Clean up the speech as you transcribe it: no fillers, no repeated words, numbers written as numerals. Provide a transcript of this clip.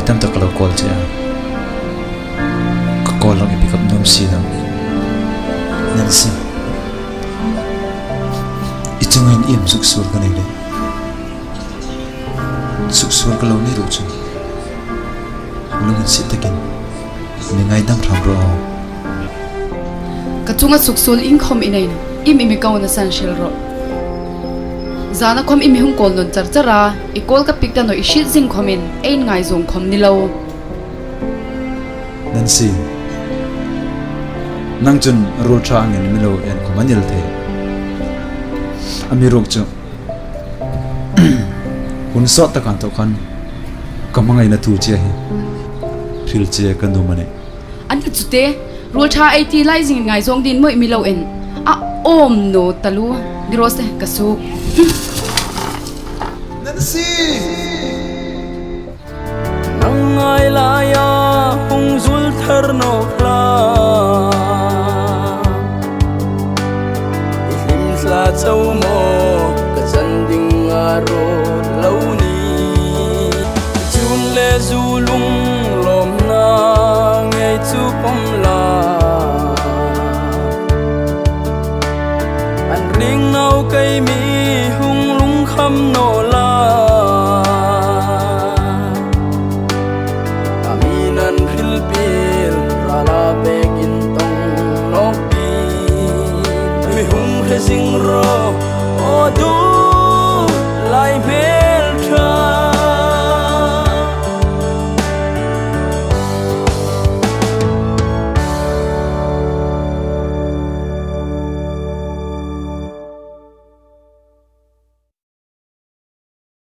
tam tak kalau call je ka call lang pick up nom si na Nancy itungin im suksur ka nile suksur ka law ni ro chu lungin si takin mingai dam ram ro ka chunga suksul income inai na imi kaw na san shil ro zana khom imi hung kol non charchara I kol ka pikta no ishit jing khomin ein ngai zong khom ni lo Nancy nang chun ro tha ngen milo en khomanil the ami rok chu un so ta kan to khan kamangai na tu che hi thil che kan du mane an chute ro tha it lai jing ngai zong din moi mi lo en a om no talu dirose kasu Nancy nangai la ya hung zul thar no kla